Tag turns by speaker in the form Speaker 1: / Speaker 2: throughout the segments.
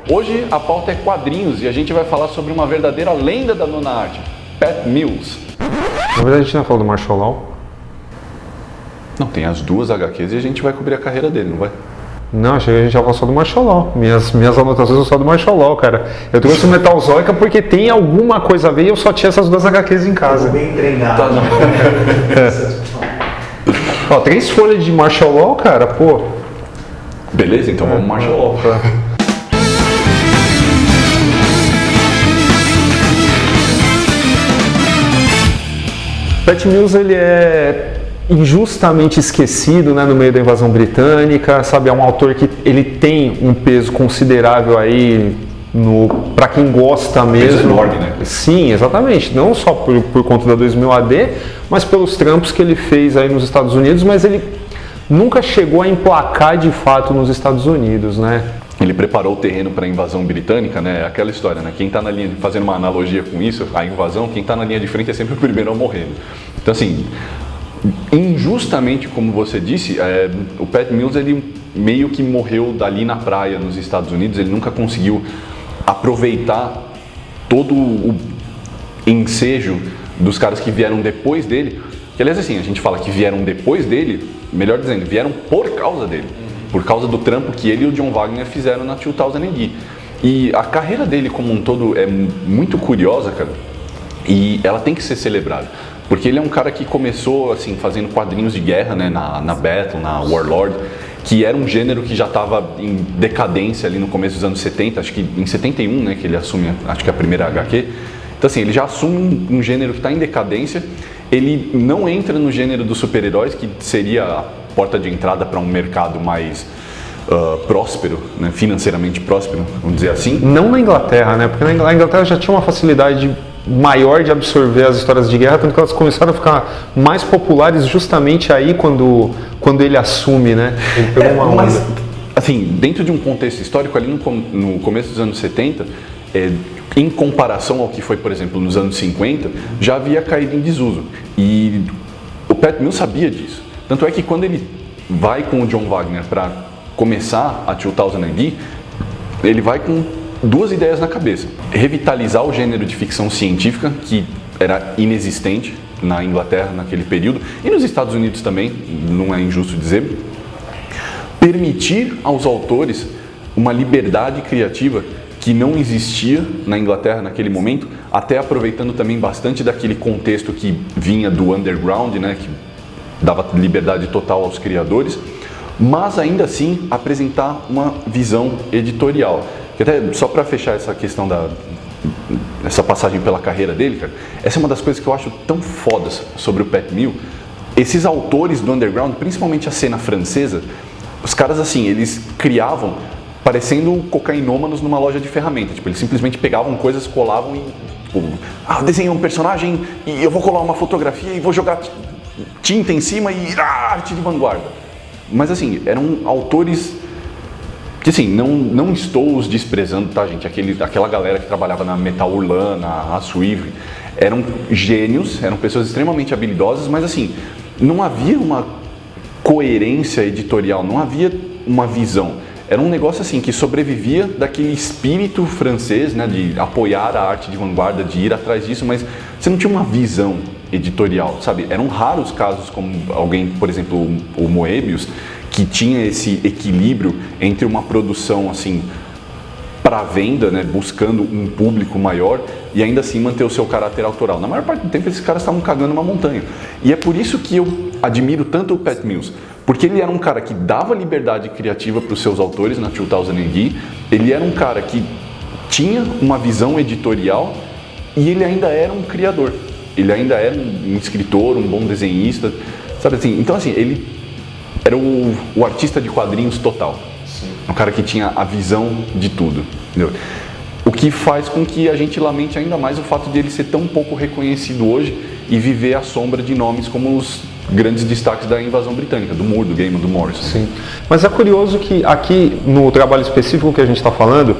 Speaker 1: Hoje a pauta é quadrinhos e a gente vai falar sobre uma verdadeira lenda da nona arte, Pat Mills.
Speaker 2: Na verdade a gente não falou do Marshall Law.
Speaker 1: Não, tem as duas HQs e a gente vai cobrir a carreira dele, não vai?
Speaker 2: Não, achei que a gente já falou só do Marshall Law. Minhas anotações são só do Marshall Law, cara. Eu trouxe o Metalzoica porque tem alguma coisa a ver e eu só tinha essas duas HQs em casa.
Speaker 3: Bem treinado.
Speaker 1: Tá,
Speaker 2: Ó, 3 folhas de Marshall Law, cara, pô.
Speaker 1: Beleza, então vamos Marshall Law.
Speaker 2: Pat Mills, ele é injustamente esquecido, né, no meio da invasão britânica, sabe, é um autor que ele tem um peso considerável aí para quem gosta mesmo.
Speaker 1: Peso enorme, né?
Speaker 2: Sim, exatamente, não só por conta da 2000 AD, mas pelos trampos que ele fez aí nos Estados Unidos, mas ele nunca chegou a emplacar de fato nos Estados Unidos, né?
Speaker 1: Ele preparou o terreno para a invasão britânica, né? É aquela história, né? Quem está na linha, fazendo uma analogia com isso, a invasão, quem está na linha de frente é sempre o primeiro a morrer. Então, assim, injustamente, como você disse, o Pat Mills, ele meio que morreu dali na praia nos Estados Unidos, ele nunca conseguiu aproveitar todo o ensejo dos caras que vieram depois dele, que aliás assim, a gente fala que vieram depois dele, melhor dizendo, vieram por causa dele, por causa do trampo que ele e o John Wagner fizeram na 2000 AD. E a carreira dele como um todo é muito curiosa, cara, e ela tem que ser celebrada. Porque ele é um cara que começou assim, fazendo quadrinhos de guerra, né, na Battle, na Warlord, que era um gênero que já estava em decadência ali no começo dos anos 70, acho que em 71, né, que ele assume, acho que a primeira HQ. Então assim, ele já assume um gênero que está em decadência, ele não entra no gênero dos super-heróis, que seria a porta de entrada para um mercado mais próspero, né, financeiramente próspero, vamos dizer assim.
Speaker 2: Não na Inglaterra, né, porque na Inglaterra já tinha uma facilidade maior de absorver as histórias de guerra, tanto que elas começaram a ficar mais populares justamente aí quando ele assume, né? Ele pegou uma onda.
Speaker 1: Mas, assim, dentro de um contexto histórico, ali no começo dos anos 70, em comparação ao que foi, por exemplo, nos anos 50, já havia caído em desuso. E o Pat Mills sabia disso. Tanto é que quando ele vai com o John Wagner para começar a 2000 AD, ele vai com duas ideias na cabeça: revitalizar o gênero de ficção científica, que era inexistente na Inglaterra naquele período, e nos Estados Unidos também, não é injusto dizer, permitir aos autores uma liberdade criativa que não existia na Inglaterra naquele momento, até aproveitando também bastante daquele contexto que vinha do underground, né, que dava liberdade total aos criadores, mas ainda assim apresentar uma visão editorial. Que até só para fechar essa questão essa passagem pela carreira dele, cara, essa é uma das coisas que eu acho tão fodas sobre o Pat Mills. Esses autores do underground, principalmente a cena francesa, os caras assim, eles criavam parecendo cocainômanos numa loja de ferramentas. Tipo, eles simplesmente pegavam coisas, colavam e tipo, eu desenhei um personagem e eu vou colar uma fotografia e vou jogar tinta em cima e arte de vanguarda. Mas assim, eram autores que assim, não estou os desprezando, tá, gente? Aquela galera que trabalhava na Metal Hurlan, na Aswivre, eram gênios, eram pessoas extremamente habilidosas, mas assim, não havia uma coerência editorial, não havia uma visão. Era um negócio assim, que sobrevivia daquele espírito francês, né, de apoiar a arte de vanguarda, de ir atrás disso, mas você não tinha uma visão editorial, sabe? Eram raros casos como alguém, por exemplo, o Moebius, que tinha esse equilíbrio entre uma produção assim para venda, né, buscando um público maior e ainda assim manter o seu caráter autoral. Na maior parte do tempo esses caras estavam cagando uma montanha. E é por isso que eu admiro tanto o Pat Mills, porque ele era um cara que dava liberdade criativa para os seus autores na 2000 AD, ele era um cara que tinha uma visão editorial e ele ainda era um criador. Ele ainda era um escritor, um bom desenhista, sabe assim? Então assim, ele era o artista de quadrinhos total. Sim. Um cara que tinha a visão de tudo, entendeu? O que faz com que a gente lamente ainda mais o fato de ele ser tão pouco reconhecido hoje e viver à sombra de nomes como os grandes destaques da invasão britânica, do Moore, do Gaiman, do Morrison.
Speaker 2: Sim. Mas é curioso que aqui no trabalho específico que a gente está falando,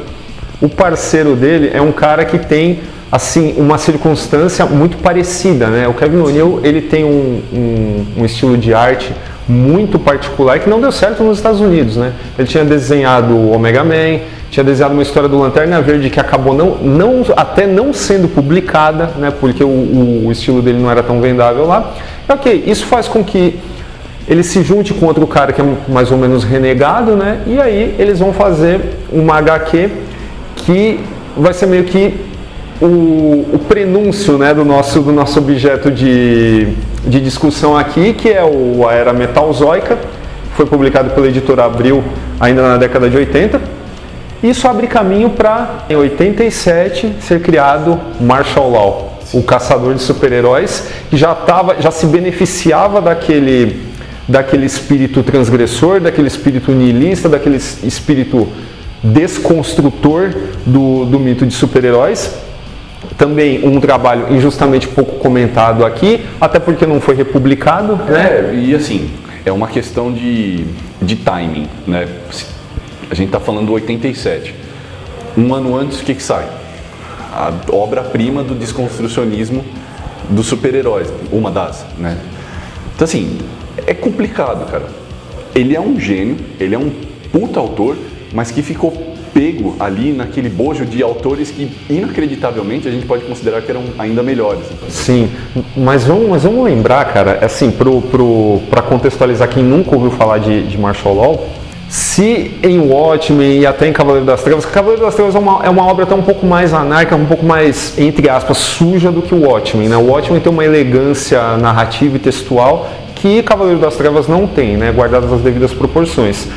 Speaker 2: o parceiro dele é um cara que tem assim uma circunstância muito parecida, né? O Kevin O'Neill, ele tem um estilo de arte muito particular que não deu certo nos Estados Unidos, né? Ele tinha desenhado o Omega Man, tinha desenhado uma história do Lanterna Verde que acabou até não sendo publicada, né, porque o estilo dele não era tão vendável lá. Ok, isso faz com que ele se junte com outro cara que é mais ou menos renegado, né, e aí eles vão fazer uma HQ que vai ser meio que o prenúncio, né, do nosso objeto de discussão aqui, que é a Era Metalzoica. Foi publicado pela editora Abril ainda na década de 80. Isso abre caminho para, em 87, ser criado Marshall Law, o caçador de super-heróis, que já se beneficiava daquele espírito transgressor, daquele espírito nihilista, daquele espírito desconstrutor do mito de super-heróis. Também um trabalho injustamente pouco comentado aqui, até porque não foi republicado, né?
Speaker 1: E assim, é uma questão de timing, né? A gente está falando do 87. Um ano antes, o que sai? A obra-prima do desconstrucionismo dos super-heróis, uma das, né? Então assim, é complicado, cara. Ele é um gênio, ele é um puta autor, mas que ficou pego ali naquele bojo de autores que, inacreditavelmente, a gente pode considerar que eram ainda melhores.
Speaker 2: Sim, mas vamos lembrar, cara, assim, para contextualizar quem nunca ouviu falar de Marshall Law, se em Watchmen e até em Cavaleiro das Trevas, Cavaleiro das Trevas é uma obra até um pouco mais anárquica, um pouco mais, entre aspas, suja do que o Watchmen, né? O Watchmen tem uma elegância narrativa e textual que Cavaleiro das Trevas não tem, né? Guardadas as devidas proporções.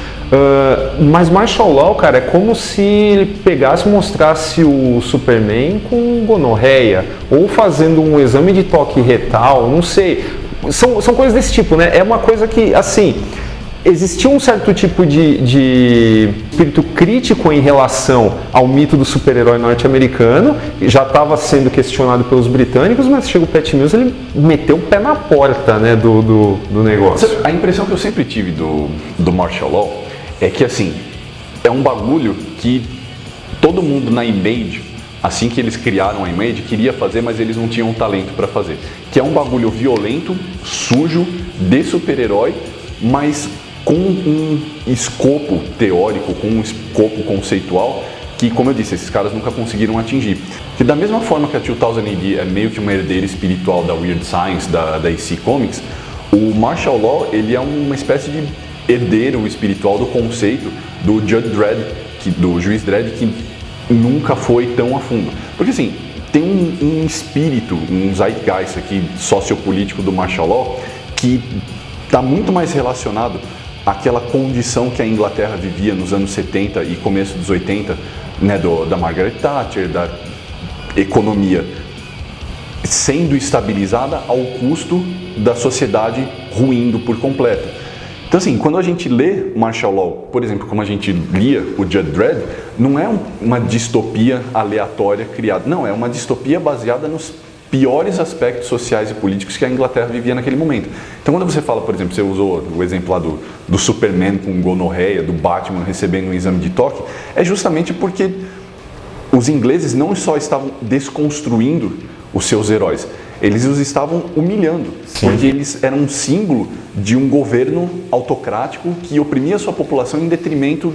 Speaker 2: Mas Marshall Law, cara, é como se ele pegasse e mostrasse o Superman com gonorreia, ou fazendo um exame de toque retal, não sei. São coisas desse tipo, né? É uma coisa que, assim, existia um certo tipo de espírito crítico em relação ao mito do super-herói norte-americano, já estava sendo questionado pelos britânicos, mas chega o Pat Mills, ele meteu o pé na porta, né, do negócio.
Speaker 1: A impressão que eu sempre tive do Marshall Law é que, assim, é um bagulho que todo mundo na Image, assim que eles criaram a Image, queria fazer, mas eles não tinham talento para fazer. Que é um bagulho violento, sujo, de super-herói, mas com um escopo teórico, com um escopo conceitual que, como eu disse, esses caras nunca conseguiram atingir. Que da mesma forma que a 2000 AD é meio que uma herdeira espiritual da Weird Science, da EC Comics, o Marshall Law, ele é uma espécie de herdeiro espiritual do conceito do Judge Dredd, do Juiz Dredd, que nunca foi tão a fundo. Porque assim, tem um espírito, um zeitgeist aqui sociopolítico do Marshall Law que está muito mais relacionado àquela condição que a Inglaterra vivia nos anos 70 e começo dos 80, né, da Margaret Thatcher, da economia sendo estabilizada ao custo da sociedade ruindo por completo. Então assim, quando a gente lê Marshall Law, por exemplo, como a gente lia o Judge Dredd, não é uma distopia aleatória criada, não, é uma distopia baseada nos piores aspectos sociais e políticos que a Inglaterra vivia naquele momento. Então quando você fala, por exemplo, você usou o exemplo lá do Superman com gonorreia, do Batman recebendo um exame de toque, é justamente porque os ingleses não só estavam desconstruindo os seus heróis, eles os estavam humilhando. Sim. Porque eles eram um símbolo de um governo autocrático que oprimia a sua população em detrimento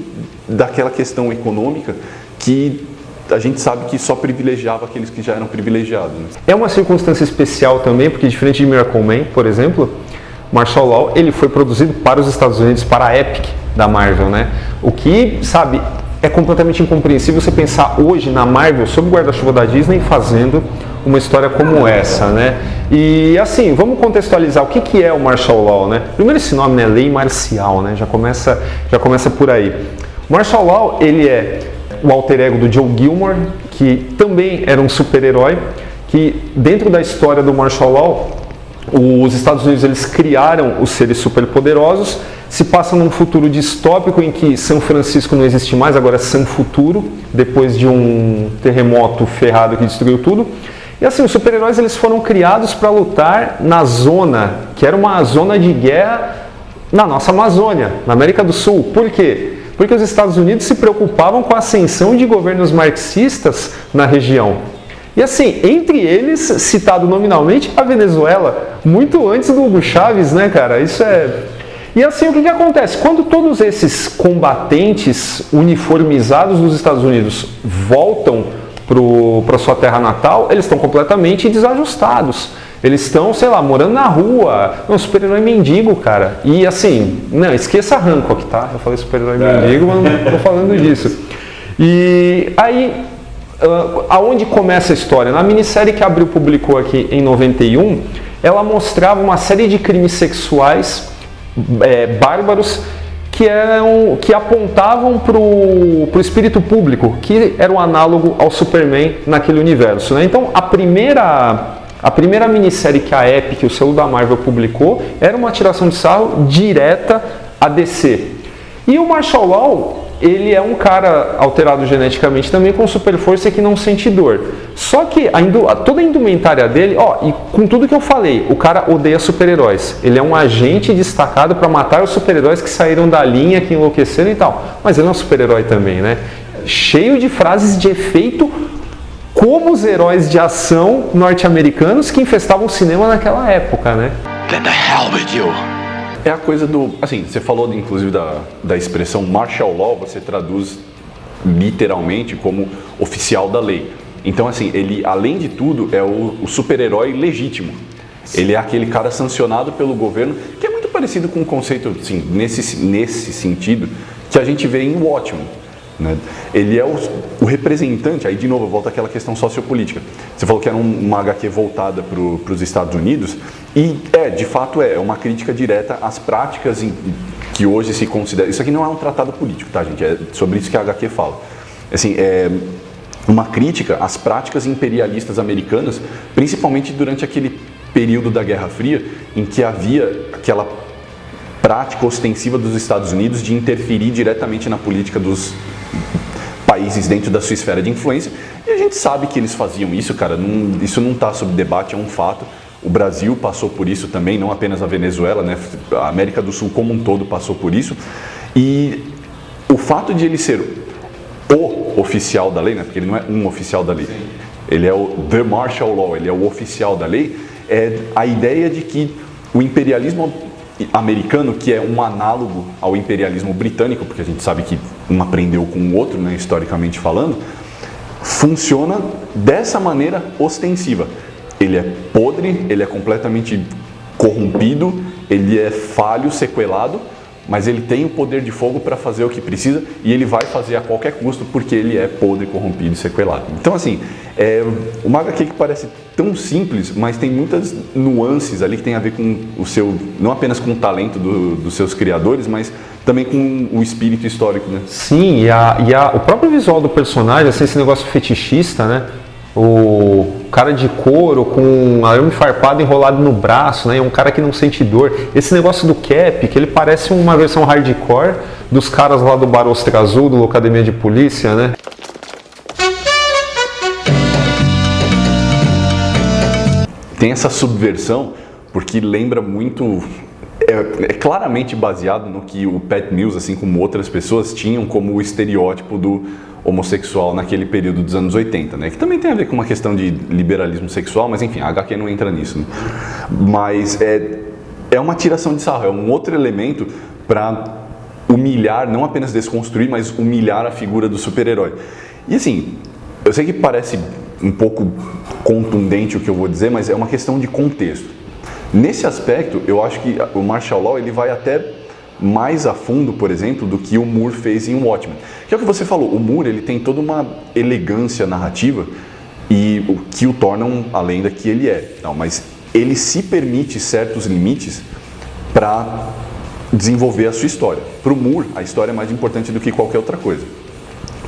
Speaker 1: daquela questão econômica que a gente sabe que só privilegiava aqueles que já eram privilegiados. Né?
Speaker 2: É uma circunstância especial também, porque diferente de Miracle Man, por exemplo, Marshall Law, ele foi produzido para os Estados Unidos, para a Epic da Marvel, né? O que, sabe, é completamente incompreensível você pensar hoje na Marvel, sob o guarda-chuva da Disney, fazendo uma história como essa, né? E assim, vamos contextualizar o que é o Marshall Law, né? Primeiro esse nome, né? Lei marcial, né? Já começa por aí. O Marshall Law, ele é o alter ego do Joe Gilmore, que também era um super-herói, que dentro da história do Marshall Law, os Estados Unidos eles criaram os seres superpoderosos, se passa num futuro distópico em que São Francisco não existe mais, agora é San Futuro, depois de um terremoto ferrado que destruiu tudo. E assim, os super-heróis eles foram criados para lutar na zona, que era uma zona de guerra na nossa Amazônia, na América do Sul. Por quê? Porque os Estados Unidos se preocupavam com a ascensão de governos marxistas na região. E assim, entre eles, citado nominalmente, a Venezuela, muito antes do Hugo Chávez, né, cara? Isso é... E assim, o que acontece? Quando todos esses combatentes uniformizados dos Estados Unidos voltam para sua terra natal, eles estão completamente desajustados. Eles estão, sei lá, morando na rua. Não, super-herói mendigo, cara. E assim, não, esqueça Hancock, tá? Eu falei super-herói mendigo, mas não estou falando disso. E aí, aonde começa a história? Na minissérie que a Abril publicou aqui em 91, ela mostrava uma série de crimes sexuais bárbaros que apontavam para o espírito público, que era o análogo ao Superman naquele universo, né? Então, a primeira minissérie que a Epic, o selo da Marvel, publicou, era uma tiração de sarro direta a DC. E o Marshall Law, ele é um cara alterado geneticamente também, com super força que não sente dor. Só que toda a indumentária dele, e com tudo que eu falei, o cara odeia super-heróis. Ele é um agente destacado para matar os super-heróis que saíram da linha, que enlouqueceram e tal. Mas ele é um super-herói também, né? Cheio de frases de efeito, como os heróis de ação norte-americanos que infestavam o cinema naquela época, né?
Speaker 3: Get the hell with you!
Speaker 1: É a coisa do... Assim, você falou inclusive da expressão martial law, você traduz literalmente como oficial da lei. Então, assim, ele, além de tudo, é o super-herói legítimo. Ele é aquele cara sancionado pelo governo, que é muito parecido com o conceito, assim, nesse sentido, que a gente vê em Watchmen. Né? Ele é o representante, aí de novo volta àquela questão sociopolítica. Você falou que era uma HQ voltada para os Estados Unidos, e de fato é uma crítica direta às práticas que hoje se considera. Isso aqui não é um tratado político, tá, gente? É sobre isso que a HQ fala. Assim, é uma crítica às práticas imperialistas americanas, principalmente durante aquele período da Guerra Fria, em que havia aquela prática ostensiva dos Estados Unidos de interferir diretamente na política dos países dentro da sua esfera de influência, e a gente sabe que eles faziam isso, cara, isso não está sob debate, é um fato. O Brasil passou por isso também, não apenas a Venezuela, né? A América do Sul como um todo passou por isso, e o fato de ele ser o oficial da lei, né? Porque ele não é um oficial da lei, ele é o The Martial Law, ele é o oficial da lei, é a ideia de que o imperialismo americano, que é um análogo ao imperialismo britânico, porque a gente sabe que um aprendeu com o outro, né, historicamente falando, funciona dessa maneira ostensiva. Ele é podre, ele é completamente corrompido, ele é falho, sequelado, mas ele tem o poder de fogo para fazer o que precisa, e ele vai fazer a qualquer custo porque ele é podre, corrompido e sequelado. Então, assim, uma HQ que parece tão simples, mas tem muitas nuances ali que tem a ver com o seu, não apenas com o talento dos seus criadores, mas também com o espírito histórico, né?
Speaker 2: Sim, o próprio visual do personagem, assim, esse negócio fetichista, né? O cara de couro com um arame farpado enrolado no braço, né? Um cara que não sente dor. Esse negócio do Cap, que ele parece uma versão hardcore dos caras lá do Bar Ostra Azul, do Academia de Polícia, né?
Speaker 1: Tem essa subversão porque lembra muito... É claramente baseado no que o Pat Mills, assim como outras pessoas, tinham como o estereótipo do homossexual naquele período dos anos 80, né? Que também tem a ver com uma questão de liberalismo sexual, mas enfim, a HQ não entra nisso, né? Mas é uma tiração de sarro, é um outro elemento para humilhar, não apenas desconstruir, mas humilhar a figura do super-herói. E assim, eu sei que parece um pouco contundente o que eu vou dizer, mas é uma questão de contexto. Nesse aspecto, eu acho que o Martial Law ele vai até mais a fundo, por exemplo, do que o Moore fez em Watchmen. Que é o que você falou, o Moore ele tem toda uma elegância narrativa e o que o torna a lenda que ele é. Não, mas ele se permite certos limites para desenvolver a sua história. Para o Moore, a história é mais importante do que qualquer outra coisa.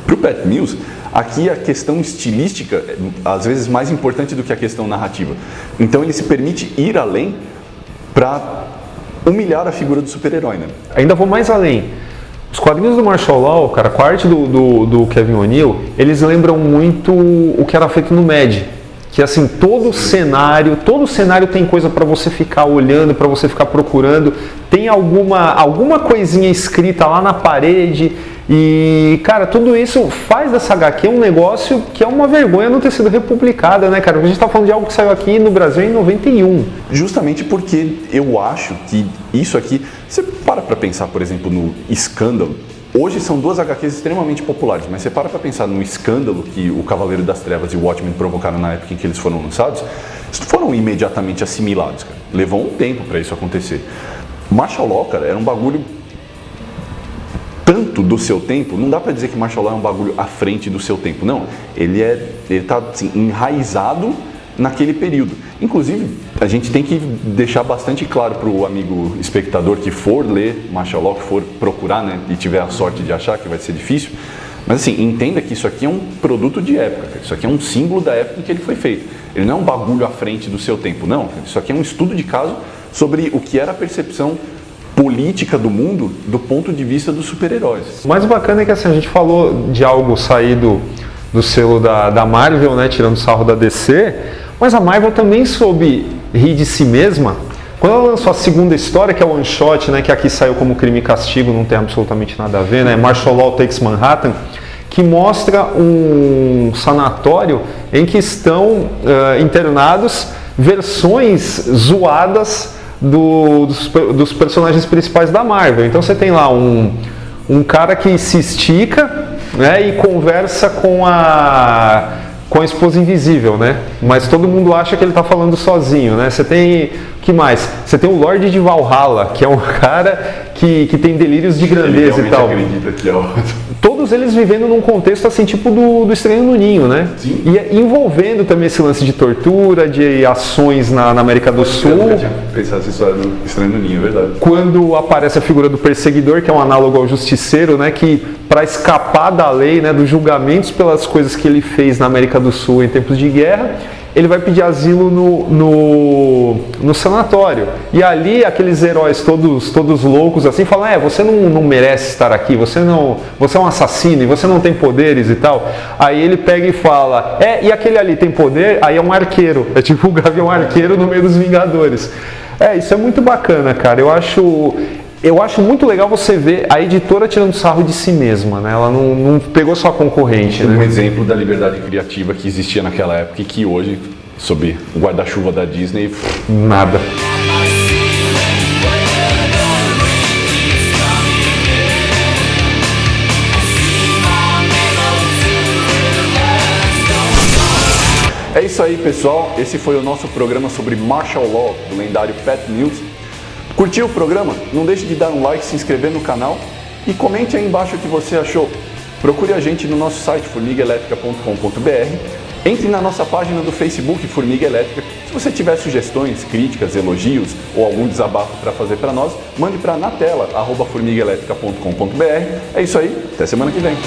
Speaker 1: Para o Pat Mills, aqui a questão estilística é às vezes mais importante do que a questão narrativa. Então ele se permite ir além para humilhar a figura do super-herói, né?
Speaker 2: Ainda vou mais além. Os quadrinhos do Martial Law, cara, com a arte do Kevin O'Neill, eles lembram muito o que era feito no Mad. Que assim, todo cenário tem coisa para você ficar olhando, para você ficar procurando. Tem alguma coisinha escrita lá na parede. E, cara, tudo isso faz dessa HQ um negócio que é uma vergonha não ter sido republicada, né, cara? A gente tá falando de algo que saiu aqui no Brasil em 91.
Speaker 1: Justamente porque eu acho que isso aqui... Você para pra pensar, por exemplo, no Escândalo. Hoje são duas HQs extremamente populares, mas você para pra pensar no escândalo que o Cavaleiro das Trevas e o Watchmen provocaram na época em que eles foram lançados, eles não foram imediatamente assimilados, cara. Levou um tempo pra isso acontecer. Martial Law, cara, era um bagulho tanto do seu tempo, não dá pra dizer que Martial Law é um bagulho à frente do seu tempo, não. Ele tá assim, enraizado naquele período. Inclusive, a gente tem que deixar bastante claro para o amigo espectador que for ler Martial Law, que for procurar, né, e tiver a sorte de achar, que vai ser difícil, mas assim, entenda que isso aqui é um produto de época, cara. Isso aqui é um símbolo da época em que ele foi feito. Ele não é um bagulho à frente do seu tempo, não. Isso aqui é um estudo de caso sobre o que era a percepção política do mundo do ponto de vista dos super-heróis.
Speaker 2: O mais bacana é que assim, a gente falou de algo saído do selo da Marvel, né, tirando sarro da DC, mas a Marvel também soube rir de si mesma. Quando ela lançou a segunda história, que é o One Shot, né, que aqui saiu como Crime e Castigo, não tem absolutamente nada a ver, né, Martial Law Takes Manhattan, que mostra um sanatório em que estão internados versões zoadas dos personagens principais da Marvel. Então você tem lá um cara que se estica, né, e conversa com a esposa invisível, né? Mas todo mundo acha que ele está falando sozinho, né? Você tem, que mais? Você tem o Lorde de Valhalla, que é um cara que tem delírios de grandeza e tal.
Speaker 1: Acredita que é o...
Speaker 2: Todos eles vivendo num contexto assim, tipo do Estranho no Ninho, né?
Speaker 1: Sim.
Speaker 2: E envolvendo também esse lance de tortura, de ações na América do Sul.
Speaker 1: Eu nunca tinha pensado essa história do Estranho no Ninho, é verdade.
Speaker 2: Quando aparece a figura do perseguidor, que é um análogo ao justiceiro, né? Que para escapar da lei, né? Dos julgamentos pelas coisas que ele fez na América do Sul em tempos de guerra, ele vai pedir asilo no sanatório. E ali aqueles heróis todos loucos assim falam, você não merece estar aqui, você é um assassino e você não tem poderes e tal. Aí ele pega e fala, e aquele ali tem poder? Aí é um arqueiro, é tipo o Gavião Arqueiro no meio dos Vingadores. Isso é muito bacana, cara. Eu acho muito legal você ver a editora tirando sarro de si mesma, né? Ela não pegou só a concorrente, né?
Speaker 1: Um exemplo da liberdade criativa que existia naquela época e que hoje, sob o guarda-chuva da Disney,
Speaker 2: nada.
Speaker 1: É isso aí, pessoal. Esse foi o nosso programa sobre Martial Law, do lendário Pat Mills. Curtiu o programa? Não deixe de dar um like, se inscrever no canal e comente aí embaixo o que você achou. Procure a gente no nosso site formigaelétrica.com.br. Entre na nossa página do Facebook Formiga Elétrica. Se você tiver sugestões, críticas, elogios ou algum desabafo para fazer para nós, mande para natela@formigaelétrica.com.br. É isso aí, até semana que vem.